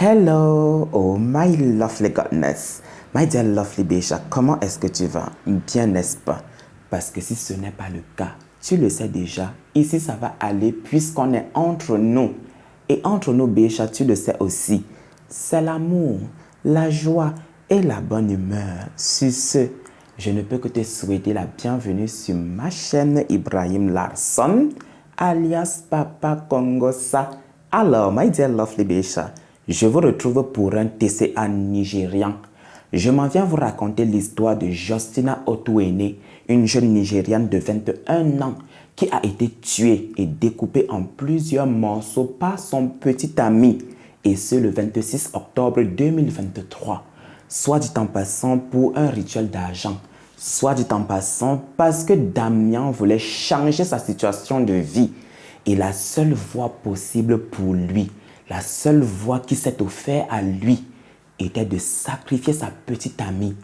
Hello, oh my lovely goodness, my dear lovely Bécha, comment est-ce que tu vas? Bien, n'est-ce pas? Parce que si ce n'est pas le cas, tu le sais déjà, ici ça va aller puisqu'on est entre nous. Et entre nous, Bécha, tu le sais aussi, c'est l'amour, la joie et la bonne humeur. Sur ce, je ne peux que te souhaiter la bienvenue sur ma chaîne Ibrahim Larson, alias Papa Congosa. Alors, my dear lovely Bécha, je vous retrouve pour un TCA nigérian. Je m'en viens vous raconter l'histoire de Justina Otuene, une jeune Nigériane de 21 ans qui a été tuée et découpée en plusieurs morceaux par son petit ami, et ce le 26 octobre 2023. Soit dit en passant pour un rituel d'argent, soit dit en passant parce que Damien voulait changer sa situation de vie. Et la seule voie possible pour lui, la seule voie qui s'est offerte à lui, était de sacrifier sa petite amie.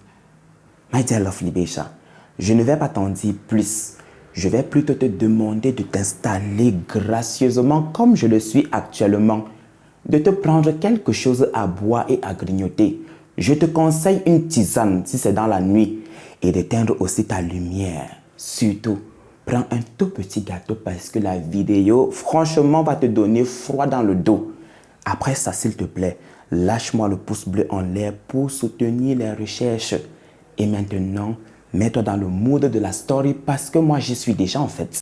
My dear lovely Bécha, je ne vais pas t'en dire plus. Je vais plutôt te demander de t'installer gracieusement comme je le suis actuellement, de te prendre quelque chose à boire et à grignoter. Je te conseille une tisane si c'est dans la nuit et d'éteindre aussi ta lumière. Surtout, prends un tout petit gâteau parce que la vidéo, franchement, va te donner froid dans le dos. Après ça, s'il te plaît, lâche-moi le pouce bleu en l'air pour soutenir les recherches. Et maintenant, mets-toi dans le mood de la story parce que moi, j'y suis déjà en fait.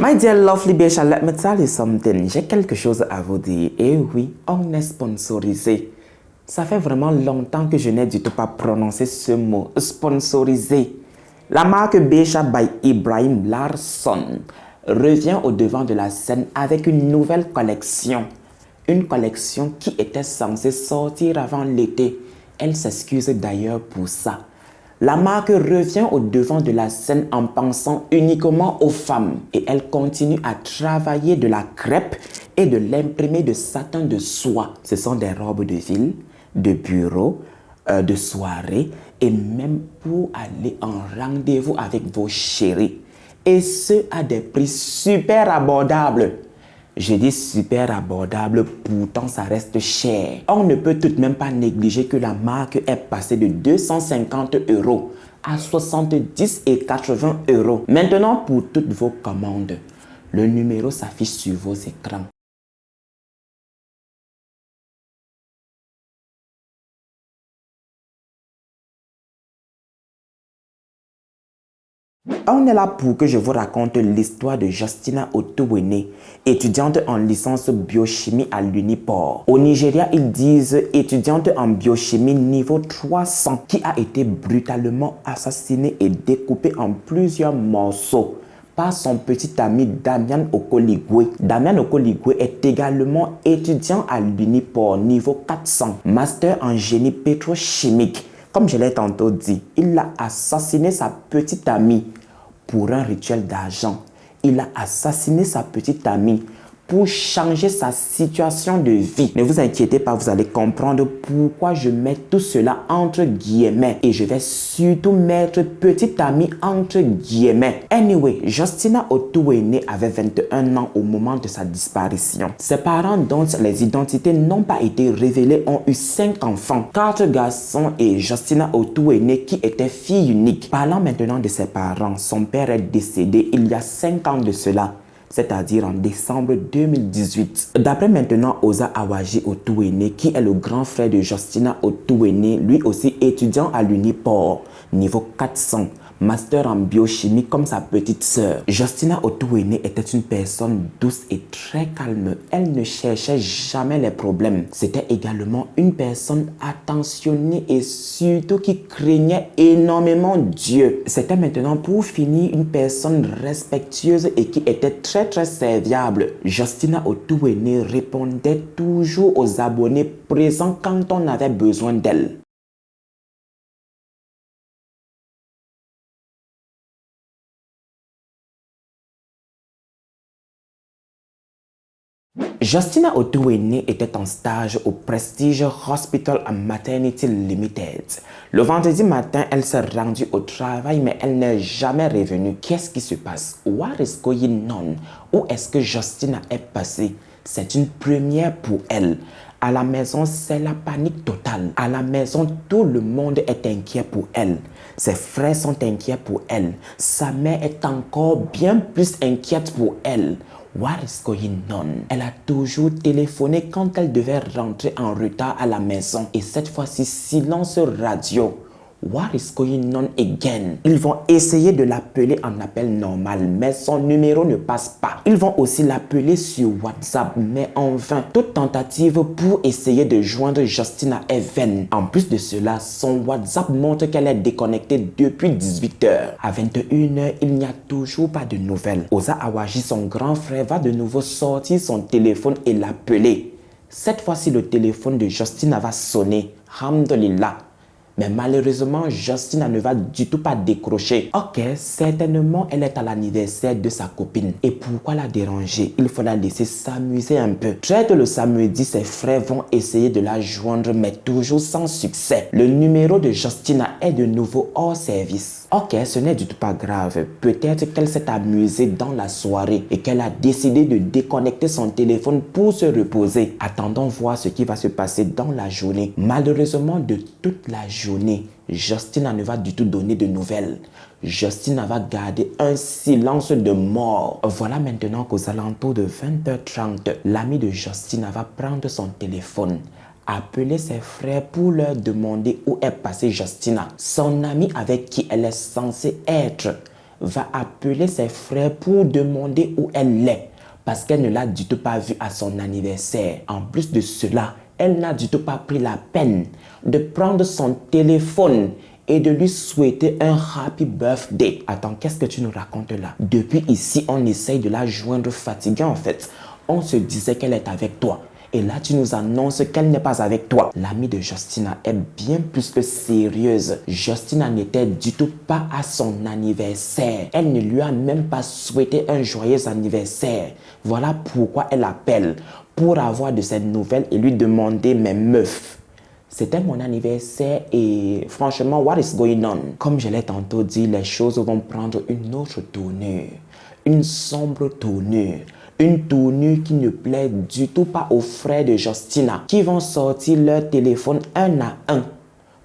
My dear lovely Bécha, let me tell you something. J'ai quelque chose à vous dire. Et oui, on est sponsorisé. Ça fait vraiment longtemps que je n'ai du tout pas prononcé ce mot, sponsorisé. La marque Bécha by Ibrahim Larson revient au devant de la scène avec une nouvelle collection. Une collection qui était censée sortir avant l'été. Elle s'excuse d'ailleurs pour ça. La marque revient au devant de la scène en pensant uniquement aux femmes et elle continue à travailler de la crêpe et de l'imprimé de satin de soie. Ce sont des robes de ville, de bureau, de soirée et même pour aller en rendez-vous avec vos chéris. Et ce à des prix super abordables. Je dis super abordable, pourtant ça reste cher. On ne peut tout de même pas négliger que la marque est passée de 250 € à 70 et 80 €. Maintenant, pour toutes vos commandes, le numéro s'affiche sur vos écrans. On est là pour que je vous raconte l'histoire de Justina Otuene, étudiante en licence biochimie à l'Uniport. Au Nigeria, ils disent étudiante en biochimie niveau 300 qui a été brutalement assassinée et découpée en plusieurs morceaux par son petit ami Damian Okoligwe. Damian Okoligwe est également étudiant à l'Uniport niveau 400, master en génie pétrochimique. Comme je l'ai tantôt dit, il a assassiné sa petite amie pour un rituel d'argent. Il a assassiné sa petite amie pour changer sa situation de vie. Ne vous inquiétez pas, vous allez comprendre pourquoi je mets tout cela entre guillemets. Et je vais surtout mettre petite amie entre guillemets. Anyway, Justina Otuene avait 21 ans au moment de sa disparition. Ses parents, dont les identités n'ont pas été révélées, ont eu 5 enfants, 4 garçons et Justina Otuene qui était fille unique. Parlant maintenant de ses parents, son père est décédé il y a 5 ans de cela, c'est-à-dire en décembre 2018. D'après maintenant Oza Awaji Otuene, qui est le grand frère de Justina Otuene, lui aussi étudiant à l'Uniport, niveau 400, master en biochimie comme sa petite sœur. Justina Otuene était une personne douce et très calme. Elle ne cherchait jamais les problèmes. C'était également une personne attentionnée et surtout qui craignait énormément Dieu. C'était maintenant pour finir une personne respectueuse et qui était très serviable. Justina Otuene répondait toujours aux abonnés présents quand on avait besoin d'elle. Justina Otuwene était en stage au Prestige Hospital and Maternity Limited. Le vendredi matin, elle s'est rendue au travail, mais elle n'est jamais revenue. Qu'est-ce qui se passe? What is going on? Où est-ce que Justina est passée? C'est une première pour elle. À la maison, c'est la panique totale. À la maison, tout le monde est inquiet pour elle. Ses frères sont inquiets pour elle. Sa mère est encore bien plus inquiète pour elle. What is going on? Elle a toujours téléphoné quand elle devait rentrer en retard à la maison. Et cette fois-ci, silence radio. What is going on again? Ils vont essayer de l'appeler en appel normal, mais son numéro ne passe pas. Ils vont aussi l'appeler sur WhatsApp, mais en vain. Toute tentative pour essayer de joindre Justina est vaine. En plus de cela, son WhatsApp montre qu'elle est déconnectée depuis 18h. À 21h, il n'y a toujours pas de nouvelles. Osa Awaji, son grand frère, va de nouveau sortir son téléphone et l'appeler. Cette fois-ci, le téléphone de Justina va sonner. Alhamdulillah. Mais malheureusement, Justina ne va du tout pas décrocher. Ok, certainement, elle est à l'anniversaire de sa copine. Et pourquoi la déranger? Il faut la laisser s'amuser un peu. Très tôt le samedi, ses frères vont essayer de la joindre, mais toujours sans succès. Le numéro de Justina est de nouveau hors service. Ok, ce n'est du tout pas grave. Peut-être qu'elle s'est amusée dans la soirée et qu'elle a décidé de déconnecter son téléphone pour se reposer. Attendons voir ce qui va se passer dans la journée. Malheureusement, de toute la journée, Justina ne va du tout donner de nouvelles. Justina va garder un silence de mort. Voilà maintenant qu'aux alentours de 20h30, l'ami de Justina va prendre son téléphone, appeler ses frères pour leur demander où est passée Justina. Son ami avec qui elle est censée être va appeler ses frères pour demander où elle est parce qu'elle ne l'a du tout pas vue à son anniversaire. En plus de cela, elle n'a du tout pas pris la peine de prendre son téléphone et de lui souhaiter un happy birthday. Attends, qu'est-ce que tu nous racontes là? Depuis ici, on essaye de la joindre fatiguée en fait. On se disait qu'elle est avec toi. Et là, tu nous annonces qu'elle n'est pas avec toi. L'amie de Justina est bien plus que sérieuse. Justina n'était du tout pas à son anniversaire. Elle ne lui a même pas souhaité un joyeux anniversaire. Voilà pourquoi elle appelle. Pour avoir de ses nouvelles et lui demander, mais meuf, c'était mon anniversaire et franchement, what is going on? Comme je l'ai tantôt dit, les choses vont prendre une autre tournure. Une sombre tournure. Une tournure qui ne plaît du tout pas aux frères de Justina qui vont sortir leur téléphone un à un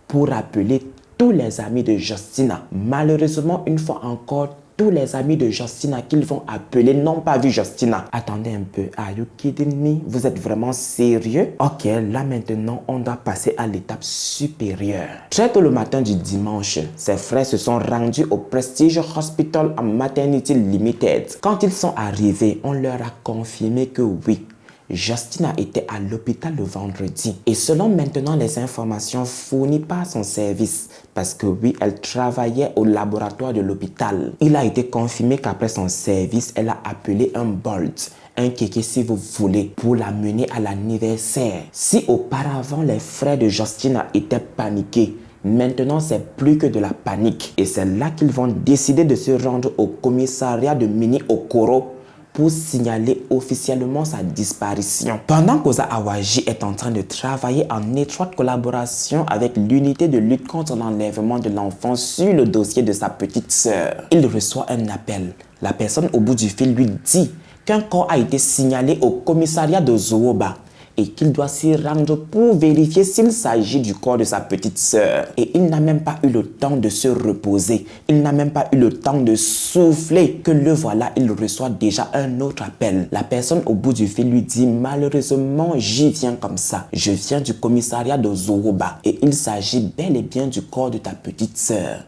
pour appeler tous les amis de Justina. Malheureusement, une fois encore, tous les amis de Justina qu'ils vont appeler n'ont pas vu Justina. Attendez un peu, are you kidding me? Vous êtes vraiment sérieux? Ok, là maintenant, on doit passer à l'étape supérieure. Très tôt le matin du dimanche, ses frères se sont rendus au Prestige Hospital and Maternity Limited. Quand ils sont arrivés, on leur a confirmé que oui, Justina était à l'hôpital le vendredi. Et selon maintenant les informations fournies par son service, parce que oui, elle travaillait au laboratoire de l'hôpital, il a été confirmé qu'après son service, elle a appelé un Bolt, un kéké si vous voulez, pour la mener à l'anniversaire. Si auparavant les frères de Justina étaient paniqués, maintenant, c'est plus que de la panique. Et c'est là qu'ils vont décider de se rendre au commissariat de Mini Okoro pour signaler officiellement sa disparition. Pendant qu'Osa Awaji est en train de travailler en étroite collaboration avec l'unité de lutte contre l'enlèvement de l'enfant sur le dossier de sa petite sœur, il reçoit un appel. La personne au bout du fil lui dit qu'un corps a été signalé au commissariat de Zooba et qu'il doit s'y rendre pour vérifier s'il s'agit du corps de sa petite sœur. Et il n'a même pas eu le temps de se reposer. Il n'a même pas eu le temps de souffler que le voilà, il reçoit déjà un autre appel. La personne au bout du fil lui dit « Malheureusement, j'y viens comme ça. Je viens du commissariat de Zoroba et il s'agit bel et bien du corps de ta petite sœur. »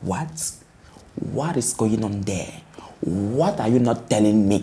What? What is going on there? What are you not telling me?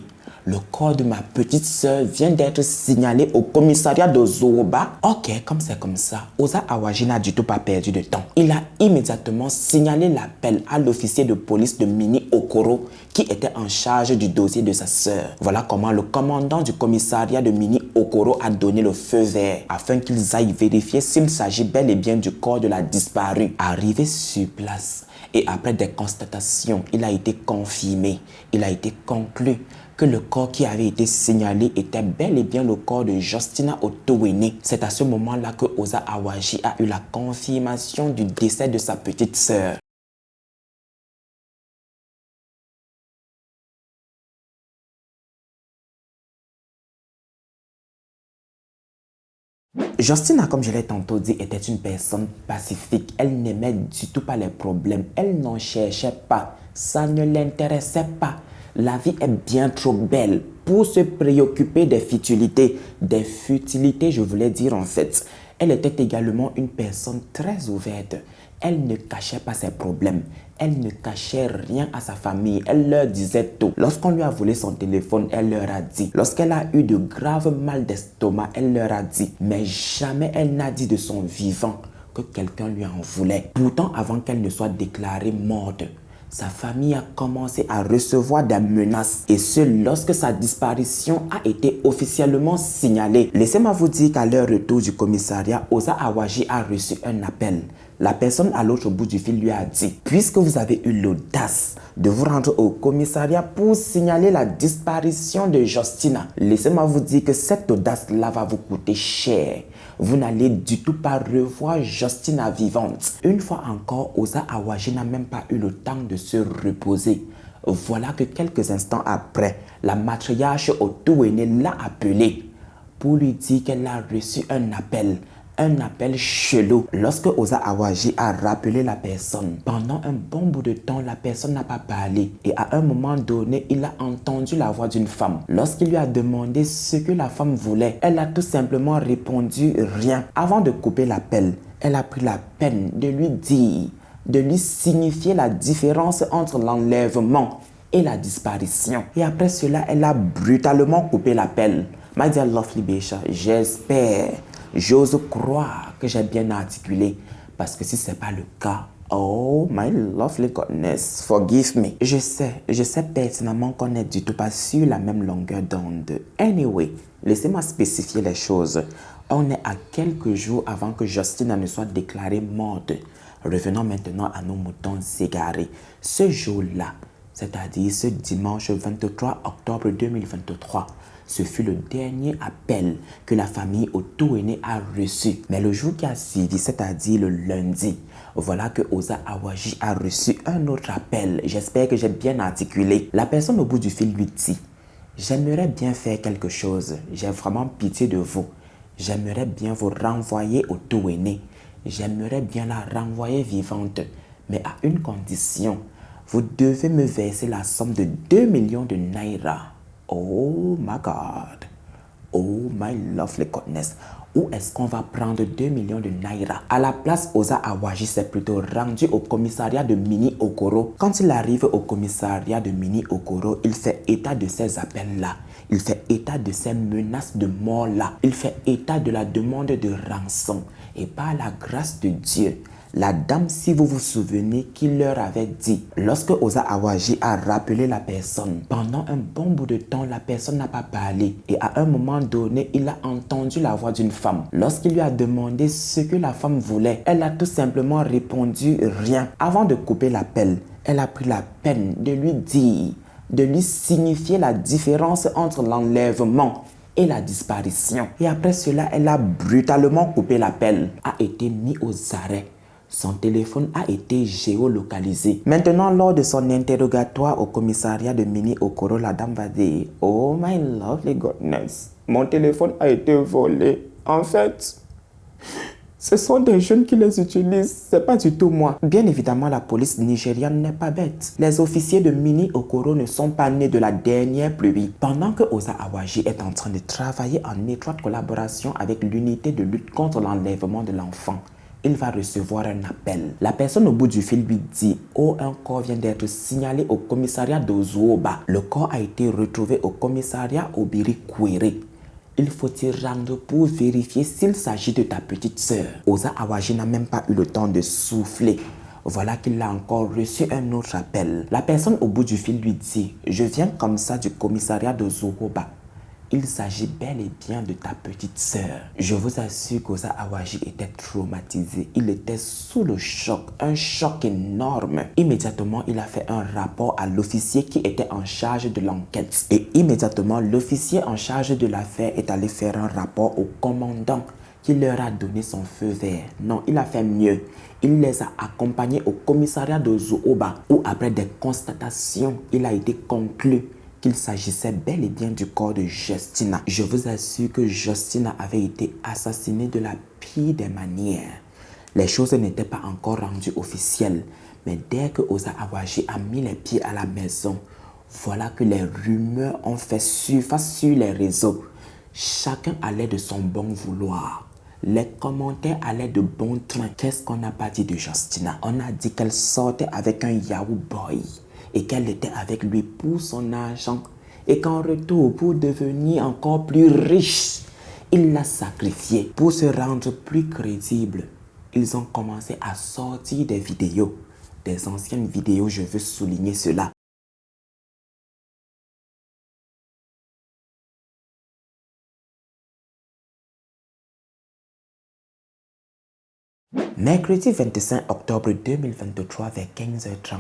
Le corps de ma petite sœur vient d'être signalé au commissariat de Zoroba. Ok, comme c'est comme ça, Osa Awaji n'a du tout pas perdu de temps. Il a immédiatement signalé l'appel à l'officier de police de Mini Okoro qui était en charge du dossier de sa sœur. Voilà comment le commandant du commissariat de Mini Okoro a donné le feu vert afin qu'ils aillent vérifier s'il s'agit bel et bien du corps de la disparue. Arrivé sur place et après des constatations, il a été confirmé, il a été conclu que le corps qui avait été signalé était bel et bien le corps de Justina Otowene. C'est à ce moment-là que Osa Awaji a eu la confirmation du décès de sa petite sœur. Justina, comme je l'ai tantôt dit, était une personne pacifique. Elle n'aimait du tout pas les problèmes. Elle n'en cherchait pas. Ça ne l'intéressait pas. La vie est bien trop belle pour se préoccuper des futilités. Des futilités, je voulais dire en fait. Elle était également une personne très ouverte. Elle ne cachait pas ses problèmes. Elle ne cachait rien à sa famille. Elle leur disait tout. Lorsqu'on lui a volé son téléphone, elle leur a dit. Lorsqu'elle a eu de graves mal d'estomac, elle leur a dit. Mais jamais elle n'a dit de son vivant que quelqu'un lui en voulait. Pourtant, avant qu'elle ne soit déclarée morte, sa famille a commencé à recevoir des menaces. Et ce, lorsque sa disparition a été officiellement signalée. Laissez-moi vous dire qu'à leur retour du commissariat, Osa Awaji a reçu un appel. La personne à l'autre bout du fil lui a dit, puisque vous avez eu l'audace de vous rendre au commissariat pour signaler la disparition de Justina, laissez-moi vous dire que cette audace-là va vous coûter cher. Vous n'allez du tout pas revoir Justina vivante. Une fois encore, Osa Awaji n'a même pas eu le temps de se reposer. Voilà que quelques instants après, la matriarche Otowene l'a appelée pour lui dire qu'elle a reçu un appel chelou. Lorsque Osa Awaji a rappelé la personne, pendant un bon bout de temps, la personne n'a pas parlé. Et à un moment donné, il a entendu la voix d'une femme. Lorsqu'il lui a demandé ce que la femme voulait, elle a tout simplement répondu rien. Avant de couper l'appel, elle a pris la peine de lui dire, de lui signifier la différence entre l'enlèvement et la disparition. Et après cela, elle a brutalement coupé l'appel. My dear lovely Besha, j'ose croire que j'ai bien articulé, parce que si ce n'est pas le cas, oh my lovely goodness, forgive me. Je sais pertinemment qu'on n'est du tout pas sur la même longueur d'onde. Anyway, laissez-moi spécifier les choses. On est à quelques jours avant que Justina ne soit déclarée morte. Revenons maintenant à nos moutons égarés. Ce jour-là, c'est-à-dire ce dimanche 23 octobre 2023, ce fut le dernier appel que la famille Otowene a reçu. Mais le jour qui a suivi, c'est-à-dire le lundi, voilà que Osa Awaji a reçu un autre appel. J'espère que j'ai bien articulé. La personne au bout du fil lui dit, « J'aimerais bien faire quelque chose. J'ai vraiment pitié de vous. J'aimerais bien vous renvoyer Otowene. J'aimerais bien la renvoyer vivante. Mais à une condition. Vous devez me verser la somme de 2 millions de naira. » Oh my God. Oh my lovely goodness. Où est-ce qu'on va prendre 2 millions de naira? À la place, Osa Awaji s'est plutôt rendu au commissariat de Mini Okoro. Quand il arrive au commissariat de Mini Okoro, il fait état de ces appels-là. Il fait état de ces menaces de mort-là. Il fait état de la demande de rançon. Et par la grâce de Dieu, la dame, si vous vous souvenez, qui leur avait dit, lorsque Osa Awaji a rappelé la personne, pendant un bon bout de temps, la personne n'a pas parlé. Et à un moment donné, il a entendu la voix d'une femme. Lorsqu'il lui a demandé ce que la femme voulait, elle a tout simplement répondu rien. Avant de couper l'appel, elle a pris la peine de lui dire, de lui signifier la différence entre l'enlèvement et la disparition. Et après cela, elle a brutalement coupé l'appel, a été mis aux arrêts. Son téléphone a été géolocalisé. Maintenant, lors de son interrogatoire au commissariat de Mini Okoro, la dame va dire, « Oh my lovely goodness, mon téléphone a été volé. En fait, ce sont des jeunes qui les utilisent, c'est pas du tout moi. » Bien évidemment, la police nigériane n'est pas bête. Les officiers de Mini Okoro ne sont pas nés de la dernière pluie. Pendant que Osa Awaji est en train de travailler en étroite collaboration avec l'unité de lutte contre l'enlèvement de l'enfant, il va recevoir un appel. La personne au bout du fil lui dit, « Oh, un corps vient d'être signalé au commissariat d'Ozuoba. Le corps a été retrouvé au commissariat Obiri-Kwere. Il faut y rendre pour vérifier s'il s'agit de ta petite sœur. » Osa Awaji n'a même pas eu le temps de souffler. Voilà qu'il a encore reçu un autre appel. La personne au bout du fil lui dit, « Je viens comme ça du commissariat d'Ozuoba. il s'agit bel et bien de ta petite sœur. Je vous assure qu'Osa Awaji était traumatisé. Il était sous le choc, un choc énorme. Immédiatement, il a fait un rapport à l'officier qui était en charge de l'enquête. Et immédiatement, l'officier en charge de l'affaire est allé faire un rapport au commandant qui leur a donné son feu vert. Non, il a fait mieux. Il les a accompagnés au commissariat de Zohoba où après des constatations, il a été conclu qu'il s'agissait bel et bien du corps de Justina. Je vous assure que Justina avait été assassinée de la pire des manières. Les choses n'étaient pas encore rendues officielles, mais dès que Osa Awaji a mis les pieds à la maison, voilà que les rumeurs ont fait surface sur les réseaux. Chacun allait de son bon vouloir. Les commentaires allaient de bon train. Qu'est-ce qu'on n'a pas dit de Justina? On a dit qu'elle sortait avec un Yahoo Boy et qu'elle était avec lui pour son argent et qu'en retour, pour devenir encore plus riche, il l'a sacrifié. Pour se rendre plus crédible, ils ont commencé à sortir des vidéos, des anciennes vidéos, je veux souligner cela. Mercredi 25 octobre 2023 vers 15h30,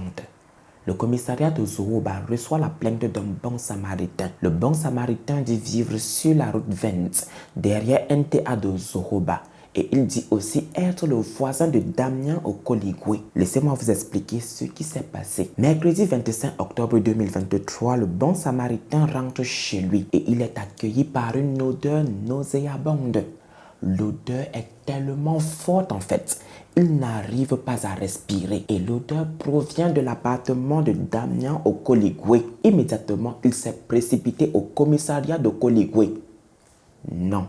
le commissariat de Zohoba reçoit la plainte d'un bon samaritain. Le bon samaritain dit vivre sur la route 20, derrière NTA de Zohoba. Et il dit aussi être le voisin de Damien au Coligoué. Laissez-moi vous expliquer ce qui s'est passé. Mercredi 25 octobre 2023, le bon samaritain rentre chez lui et il est accueilli par une odeur nauséabonde. L'odeur est tellement forte en fait, il n'arrive pas à respirer et l'odeur provient de l'appartement de Damien au Coligoué. Immédiatement, il s'est précipité au commissariat de Coligoué. Non.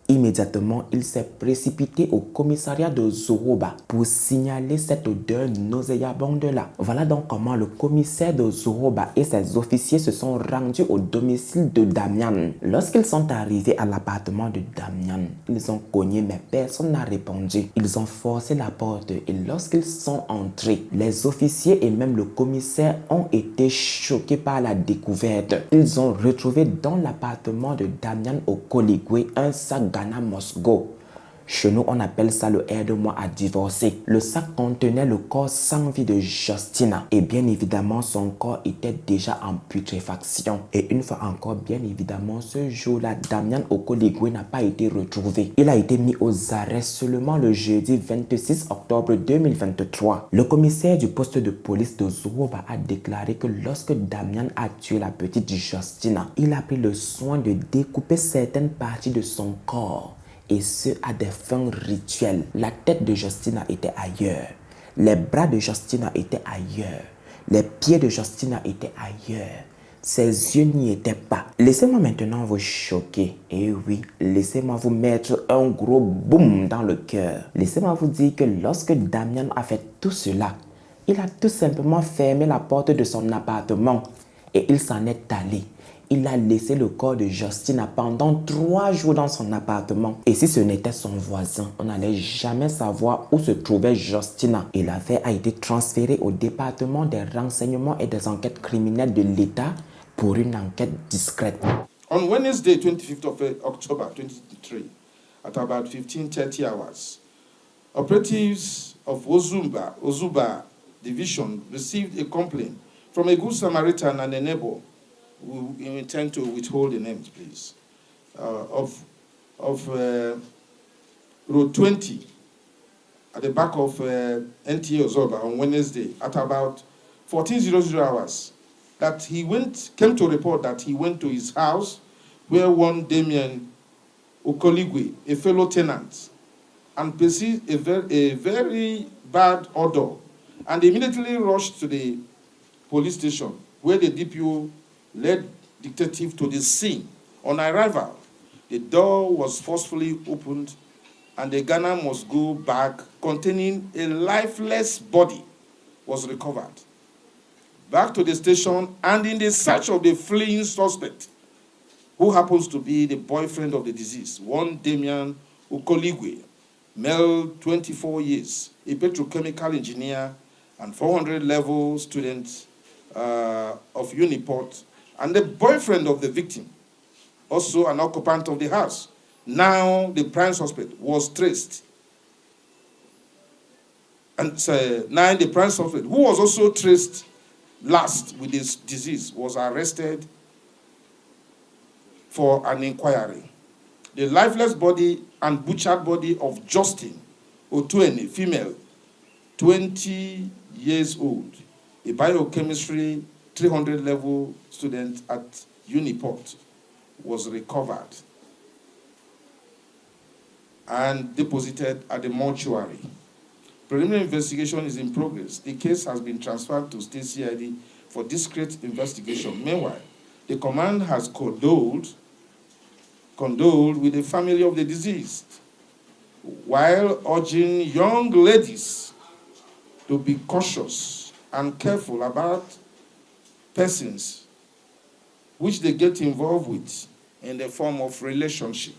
Immédiatement, il s'est précipité au commissariat de Zohoba pour signaler cette odeur nauséabonde-là. Voilà donc comment le commissaire de Zohoba et ses officiers se sont rendus au domicile de Damian. Lorsqu'ils sont arrivés à l'appartement de Damian, ils ont cogné mais personne n'a répondu. Ils ont forcé la porte et lorsqu'ils sont entrés, les officiers et même le commissaire ont été choqués par la découverte. Ils ont retrouvé dans l'appartement de Damian au Coligoué un sac Ghana Must Go. Chez nous, on appelle ça le aide-moi à divorcer. Le sac contenait le corps sans vie de Justina. Et bien évidemment, son corps était déjà en putréfaction. Et une fois encore, bien évidemment, ce jour-là, Damien Okoligwe n'a pas été retrouvé. Il a été mis aux arrêts seulement le jeudi 26 octobre 2023. Le commissaire du poste de police de Zohoba a déclaré que lorsque Damien a tué la petite Justina, il a pris le soin de découper certaines parties de son corps. Et ce à des fins rituelles. La tête de Justina était ailleurs. Les bras de Justina étaient ailleurs. Les pieds de Justina étaient ailleurs. Ses yeux n'y étaient pas. Laissez-moi maintenant vous choquer. Et oui, laissez-moi vous mettre un gros boum dans le cœur. Laissez-moi vous dire que lorsque Damien a fait tout cela, il a tout simplement fermé la porte de son appartement et il s'en est allé. Il a laissé le corps de Justina pendant 3 jours dans son appartement. Et si ce n'était son voisin, on n'allait jamais savoir où se trouvait Justina. Et l'affaire a été transférée au département des renseignements et des enquêtes criminelles de l'État pour une enquête discrète. On Wednesday, 25th of October 2023, at about 15:30 hours, operatives of Ozuba Division received a complaint from a good Samaritan and a neighbor. We intend to withhold the names, please, of Road 20 at the back of NTA Ozoba on Wednesday at about 14:00 hours. That came to report that he went to his house where one Damien Okoligwe, a fellow tenant, and perceived a very bad odor, and immediately rushed to the police station where the DPO led detective to the scene. On arrival, the door was forcefully opened and the Ghana Must Go bag containing a lifeless body was recovered. Back to the station and in the search of the fleeing suspect, who happens to be the boyfriend of the deceased, one Damian Okoligwe, male, 24 years, a petrochemical engineer and 400 level student of Uniport, and the boyfriend of the victim, also an occupant of the house, now the prime suspect, was traced. And now the prime suspect, who was also traced last with this disease, was arrested for an inquiry. The lifeless body and butchered body of Justin Otuene, female, 20 years old, a biochemistry 300 level student at Uniport, was recovered and deposited at the mortuary. Preliminary investigation is in progress. The case has been transferred to State CID for discreet investigation. Meanwhile, the command has condoled with the family of the deceased, while urging young ladies to be cautious and careful about persons which they get involved with in the form of relationship.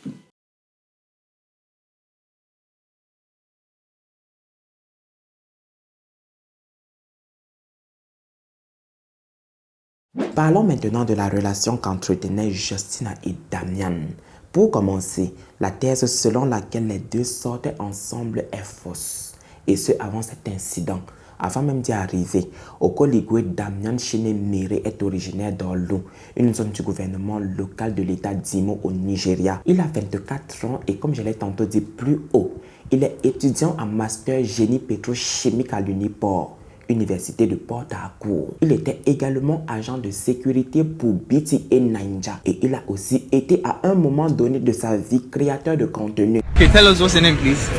Parlons maintenant de la relation qu'entretenaient Justina et Damian. Pour commencer, la thèse selon laquelle les deux sortaient ensemble est fausse. Et ce, avant cet incident. Avant même d'y arriver, Okoligwe Damian Chinemere est originaire d'Orlu, une zone du gouvernement local de l'état d'Imo au Nigeria. Il a 24 ans et comme je l'ai tantôt dit plus haut, il est étudiant en master génie pétrochimique à l'Uniport, Université de Port-Harcourt. Il était également agent de sécurité pour BTA Ninja et il a aussi été à un moment donné de sa vie créateur de contenu. Okay, tell us what's your name, please.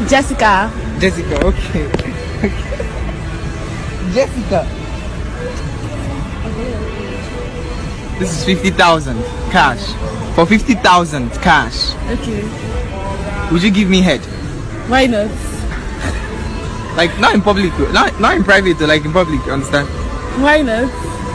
Jessica. Jessica, okay. Jessica. This is 50,000 cash. For 50,000 cash. Okay. Would you give me head? Why not? Like not in public, not in private, like in public, you understand? Why not?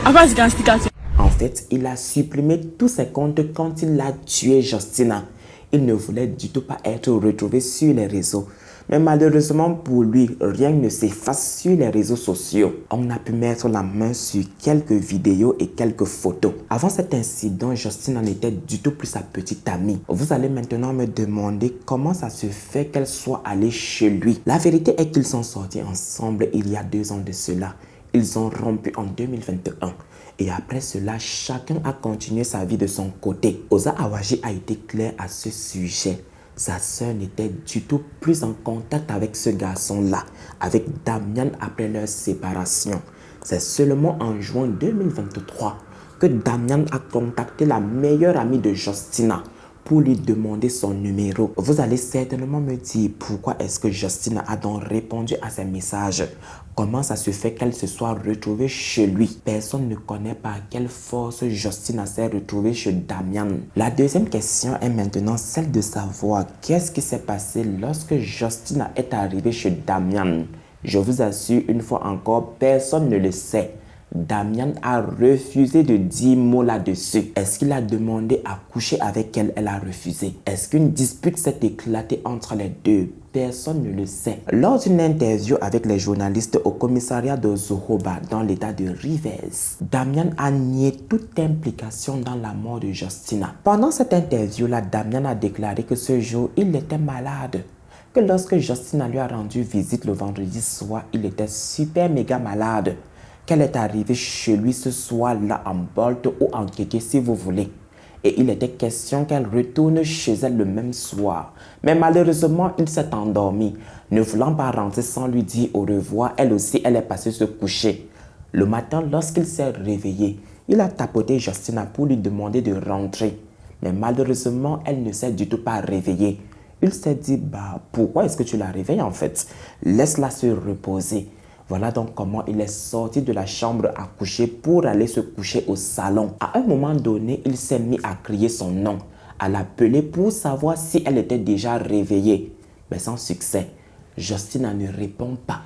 Of course you can stick out. En fait, il a supprimé tous ses comptes quand il a tué Justina. Il ne voulait du tout pas être retrouvé sur les réseaux. Mais malheureusement pour lui, rien ne s'efface sur les réseaux sociaux. On a pu mettre la main sur quelques vidéos et quelques photos. Avant cet incident, Justina n'était du tout plus sa petite amie. Vous allez maintenant me demander comment ça se fait qu'elle soit allée chez lui. La vérité est qu'ils sont sortis ensemble il y a 2 ans de cela. Ils ont rompu en 2021. Et après cela, chacun a continué sa vie de son côté. Oza Awaji a été clair à ce sujet. Sa sœur n'était du tout plus en contact avec ce garçon-là, avec Damian après leur séparation. C'est seulement en juin 2023 que Damian a contacté la meilleure amie de Justina pour lui demander son numéro. Vous allez certainement me dire pourquoi est-ce que Justina a donc répondu à ces messages. Comment ça se fait qu'elle se soit retrouvée chez lui? Personne ne connaît par quelle force Justina s'est retrouvée chez Damian. La deuxième question est maintenant celle de savoir qu'est-ce qui s'est passé lorsque Justina est arrivée chez Damian. Je vous assure une fois encore, personne ne le sait. Damian a refusé de dire mot là-dessus. Est-ce qu'il a demandé à coucher avec elle? Elle a refusé. Est-ce qu'une dispute s'est éclatée entre les deux? Personne ne le sait. Lors d'une interview avec les journalistes au commissariat de Zohoba dans l'état de Rivers, Damian a nié toute implication dans la mort de Justina. Pendant cette interview-là, Damian a déclaré que ce jour, il était malade. Que lorsque Justina lui a rendu visite le vendredi soir, il était super méga malade. Qu'elle est arrivée chez lui ce soir-là en Bolt ou en kéké si vous voulez. Et il était question qu'elle retourne chez elle le même soir. Mais malheureusement, il s'est endormi. Ne voulant pas rentrer sans lui dire au revoir, elle aussi, elle est passée se coucher. Le matin, lorsqu'il s'est réveillé, il a tapoté Justina pour lui demander de rentrer. Mais malheureusement, elle ne s'est du tout pas réveillée. Il s'est dit, pourquoi est-ce que tu la réveilles en fait? Laisse-la se reposer. Voilà donc comment il est sorti de la chambre à coucher pour aller se coucher au salon. À un moment donné, il s'est mis à crier son nom, à l'appeler pour savoir si elle était déjà réveillée. Mais sans succès, Justina ne répond pas.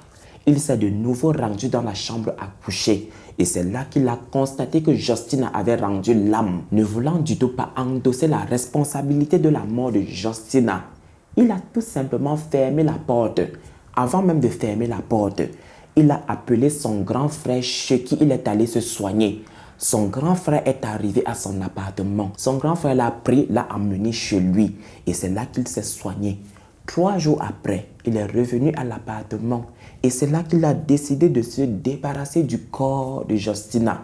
Il s'est de nouveau rendu dans la chambre à coucher. Et c'est là qu'il a constaté que Justina avait rendu l'âme. Ne voulant du tout pas endosser la responsabilité de la mort de Justina, il a tout simplement fermé la porte. Avant même de fermer la porte, il a appelé son grand frère chez qui il est allé se soigner. Son grand frère est arrivé à son appartement. Son grand frère l'a pris, l'a emmené chez lui et c'est là qu'il s'est soigné. 3 jours après, il est revenu à l'appartement et c'est là qu'il a décidé de se débarrasser du corps de Justina.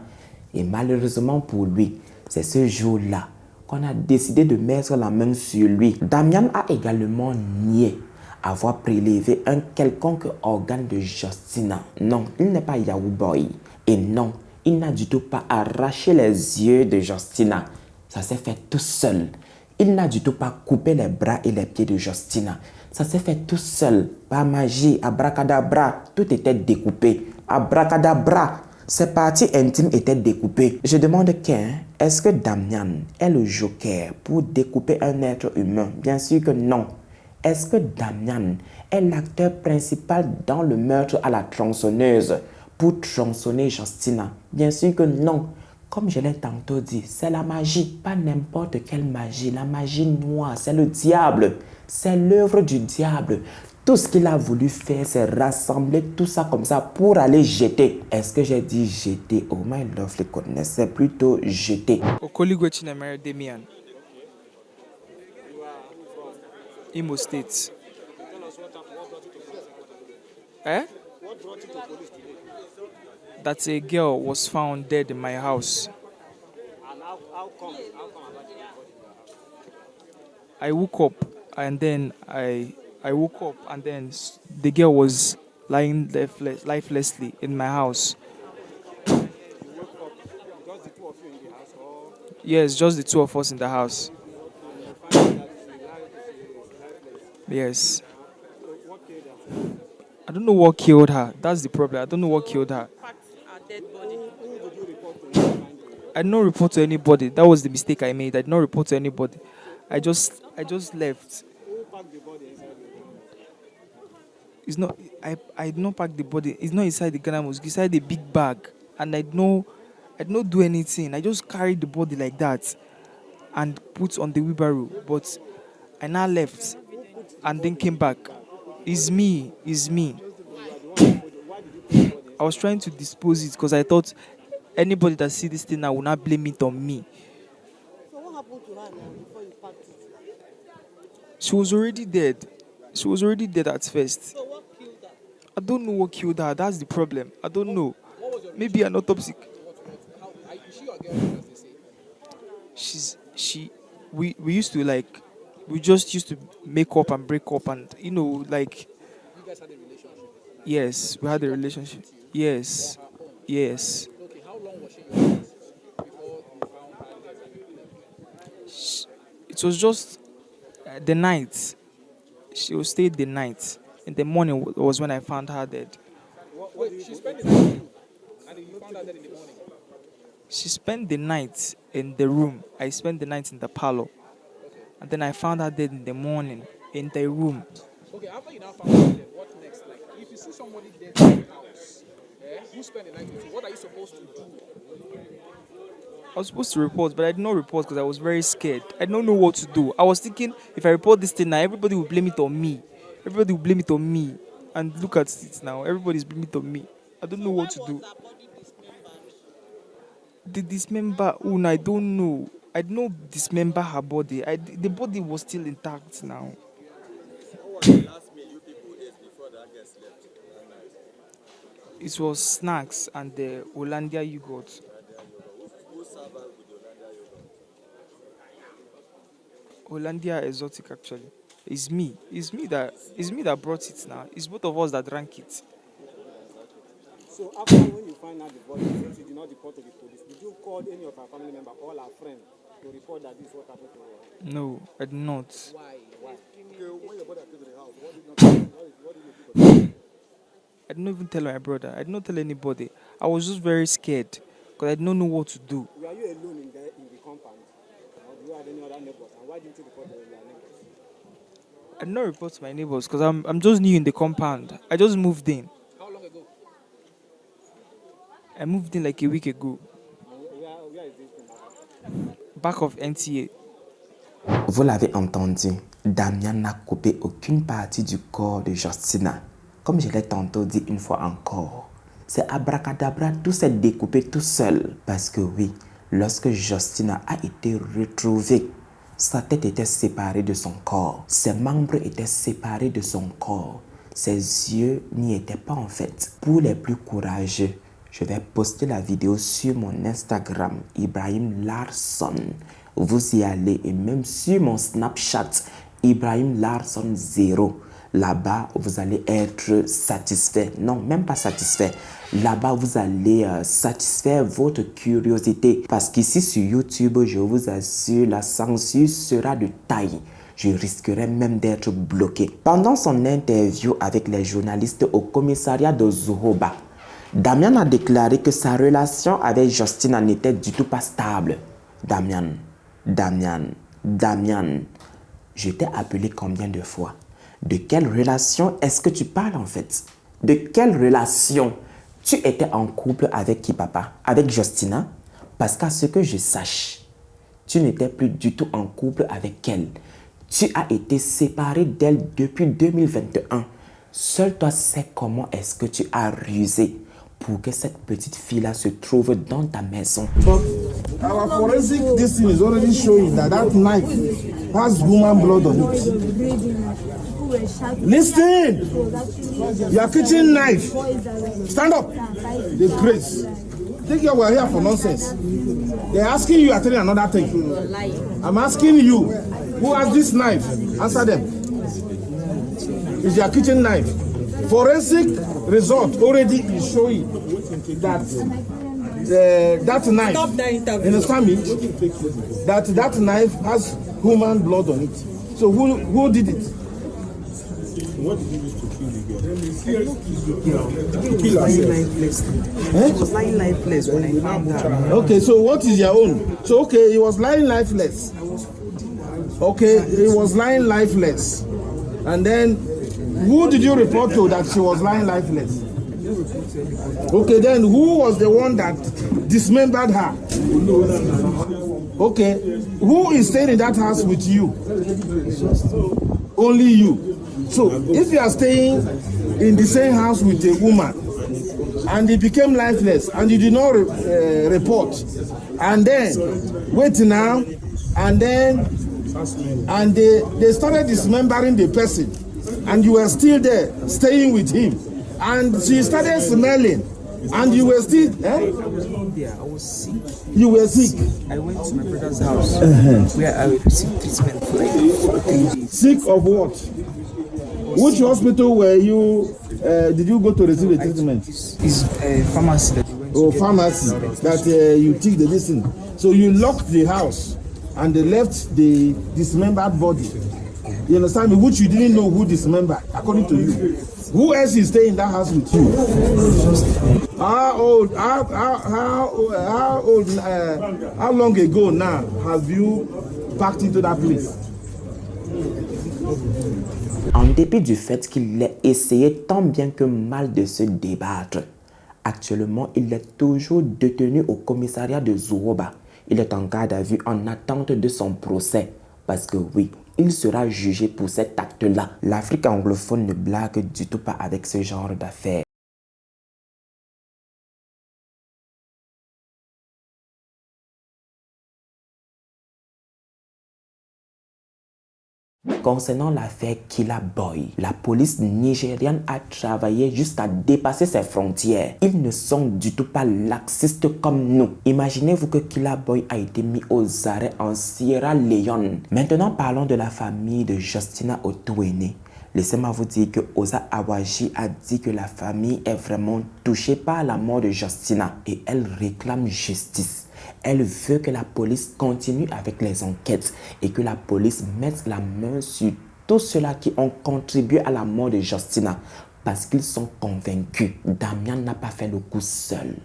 Et malheureusement pour lui, c'est ce jour-là qu'on a décidé de mettre la main sur lui. Damian a également nié avoir prélevé un quelconque organe de Justina. Non, il n'est pas Yahoo Boy. Et non, il n'a du tout pas arraché les yeux de Justina. Ça s'est fait tout seul. Il n'a du tout pas coupé les bras et les pieds de Justina. Ça s'est fait tout seul. Par magie, abracadabra, tout était découpé. Abracadabra, ses parties intimes étaient découpées. Je demande est-ce que Damian est le joker pour découper un être humain? Bien sûr que non. Est-ce que Damian est l'acteur principal dans le meurtre à la tronçonneuse pour tronçonner Justina? Bien sûr que non. Comme je l'ai tantôt dit, c'est la magie, pas n'importe quelle magie. La magie noire, c'est le diable. C'est l'œuvre du diable. Tout ce qu'il a voulu faire, c'est rassembler tout ça comme ça pour aller jeter. Est-ce que j'ai dit jeter? Oh my lovely goodness, c'est plutôt jeter. Okoligwe Chinemere Damian. Imo State. Eh? That a girl was found dead in my house. I woke up and then the girl was lying lifelessly in my house. Yes, just the two of us in the house. Yes. I don't know what killed her. That's the problem. I don't know what killed her. I did not report to anybody. That was the mistake I made. I did not report to anybody. I just left. It's not. I did not pack the body. It's not inside the Ghana mosque. It's inside the big bag, and I did not do anything. I just carried the body like that, and put on the wheelbarrow. But I now left, and then came back. It's me. I was trying to dispose it because I thought anybody that see this thing now will not blame it on me. So what happened to her now before you packed it? She was already dead. She was already dead at first. So what killed her? I don't know what killed her. That's the problem. I don't know. Maybe an autopsy. Is she your girlfriend, as they say? We used to like, we just used to make up and break up and, like. You guys had a relationship? Yes, we had a relationship. Yes. Yes. Okay, how long was she in your house before you found her dead and you left? It was just the night. She stayed the night. In the morning was when I found her dead. Wait, she spent the night with you, and then you found her dead in the morning? She spent the night in the room. I spent the night in the parlor. And then I found her dead in the morning in the room. Okay, after you now found her dead, what next? Like, if you see somebody dead in your house, who spent the night with you, what are you supposed to do? I was supposed to report, but I did not report because I was very scared. I don't know what to do. I was thinking if I report this thing now, everybody will blame it on me. Everybody will blame it on me. And look at it now. Everybody's blaming it on me. I don't know what to do. The dismember, I don't know. I did not dismember her body. The body was still intact now. It was snacks and the Hollandia yogurt. Hollandia exotic actually. It's me. It's me that brought it now. It's both of us that drank it. So after when you find out the body, since you did not report to the police, did you call any of our family member or our friend to report that this is what happened to her? No, I did not. Why? Okay, when your brother came to the house, what did you do? I didn't even tell my brother. I did not tell anybody. I was just very scared because I did not know what to do. Were you alone in the compound? Or do you have any other neighbors? And why didn't you report to your neighbors? I did not report to my neighbors because I'm just new in the compound. I just moved in. How long ago? I moved in like a week ago. Where is this thing happening? Back of NTA. Vous l'avez entendu, Damian n'a coupé aucune partie du corps de Justina. Comme je l'ai tantôt dit une fois encore, C'est abracadabra, tout s'est découpé tout seul. Parce que oui, lorsque Justina a été retrouvée, sa tête était séparée de son corps. Ses membres étaient séparés de son corps. Ses yeux n'y étaient pas en fait. Pour les plus courageux, je vais poster la vidéo sur mon Instagram, Ibrahim Larson. Vous y allez et même sur mon Snapchat, Ibrahim Larson 0. Là-bas, vous allez être satisfait. Non, même pas satisfait. Là-bas, vous allez satisfaire votre curiosité. Parce qu'ici sur YouTube, je vous assure, la censure sera de taille. Je risquerais même d'être bloqué. Pendant son interview avec les journalistes au commissariat de Zohoba, Damian a déclaré que sa relation avec Justina n'était du tout pas stable. Damian. Je t'ai appelé combien de fois? De quelle relation est-ce que tu parles en fait? De quelle relation? Tu étais en couple avec qui, papa? Avec Justina? Parce qu'à ce que je sache, tu n'étais plus du tout en couple avec elle. Tu as été séparé d'elle depuis 2021. Seul toi sais comment est-ce que tu as rusé pour que cette petite fille-là se trouve dans ta maison. Our forensic this thing is already showing that knife has human blood on it. Listen! Your kitchen knife. Stand up. The grace. Think you were here for nonsense. They're asking you, you're telling another thing. I'm asking you, who has this knife? Answer them. It's your kitchen knife. Forensic result already is showing that that knife. Stop the interview. Understand me? That knife has human blood on it. So who did it? What did you use to kill the girl? To kill herself. He was lying lifeless when I found her. Okay, so what is your own? So okay, he was lying lifeless. Okay, he was lying lifeless. And then who did you report to that she was lying lifeless? Okay, then who was the one that dismembered her? Okay, who is staying in that house with you? Only you. So if you are staying in the same house with a woman and he became lifeless and you did not report, and then wait now, and then they started dismembering the person, and you were still there staying with him, and she started smelling, and you were still I was not there. I was sick. You were sick. I went to my brother's house where I received treatment for like 14 days. Sick of what? Which hospital were you? Did you go to receive the treatment? It's a pharmacy that you went to. Oh, get pharmacy that you took the medicine. So you locked the house and they left the dismembered body. You understand me? Which you didn't know who dismembered, according to you. Who else is staying in that house with you? How old? How long ago now have you packed into that place? En dépit du fait qu'il ait essayé tant bien que mal de se débattre, actuellement, il est toujours détenu au commissariat de Zohoba. Il est en garde à vue en attente de son procès. Parce que oui, il sera jugé pour cet acte-là. L'Afrique anglophone ne blague du tout pas avec ce genre d'affaires. Concernant l'affaire Killa Boy, la police nigériane a travaillé jusqu'à dépasser ses frontières. Ils ne sont du tout pas laxistes comme nous. Imaginez-vous que Killa Boy a été mis aux arrêts en Sierra Leone. Maintenant, parlons de la famille de Justina Otuene. Laissez-moi vous dire que Osa Awaji a dit que la famille est vraiment touchée par la mort de Justina et elle réclame justice. Elle veut que la police continue avec les enquêtes et que la police mette la main sur tous ceux-là qui ont contribué à la mort de Justina parce qu'ils sont convaincus. Damian n'a pas fait le coup seul.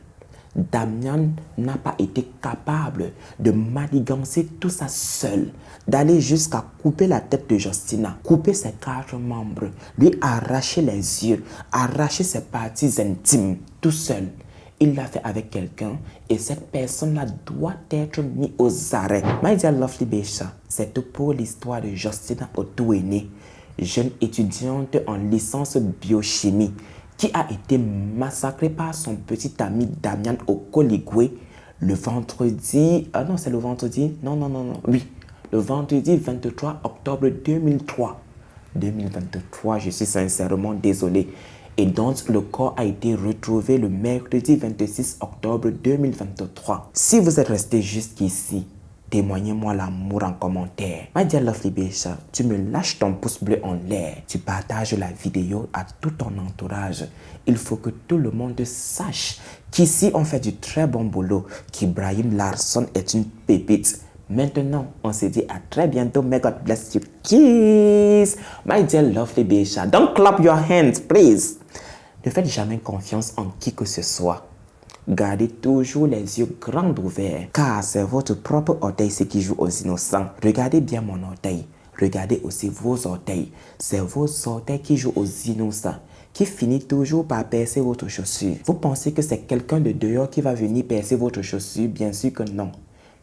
Damian n'a pas été capable de manigancer tout ça seul, d'aller jusqu'à couper la tête de Justina, couper ses 4 membres, lui arracher les yeux, arracher ses parties intimes, tout seul. Il l'a fait avec quelqu'un et cette personne-là doit être mise aux arrêts. My dear lovely Besha, c'est tout pour l'histoire de Justina Otuene, jeune étudiante en licence biochimie qui a été massacré par son petit ami Damian Okoligwe le vendredi... non, c'est le vendredi... Non. Oui, le vendredi 23 octobre 2003. 2023, je suis sincèrement désolé. Et donc, le corps a été retrouvé le mercredi 26 octobre 2023. Si vous êtes resté jusqu'ici, témoignez-moi l'amour en commentaire. My dear Lovely Becha, tu me lâches ton pouce bleu en l'air. Tu partages la vidéo à tout ton entourage. Il faut que tout le monde sache qu'ici on fait du très bon boulot, qu'Ibrahim Larson est une pépite. Maintenant, on se dit à très bientôt. May God bless you. Kiss. My dear Lovely Becha, don't clap your hands, please. Ne faites jamais confiance en qui que ce soit. Gardez toujours les yeux grands ouverts, car c'est votre propre orteil ce qui joue aux innocents. Regardez bien mon orteil. Regardez aussi vos orteils. C'est vos orteils qui jouent aux innocents, qui finit toujours par percer votre chaussure. Vous pensez que c'est quelqu'un de dehors qui va venir percer votre chaussure? Bien sûr que non.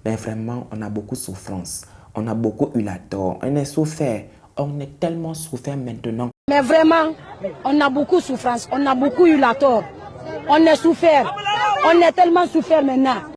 Mais vraiment, on a beaucoup de souffrance. On a beaucoup eu la tort. On est souffert. On est tellement souffert maintenant. Mais vraiment, on a beaucoup de souffrance. On a beaucoup eu la tort. On est souffert. On est tellement souffert maintenant.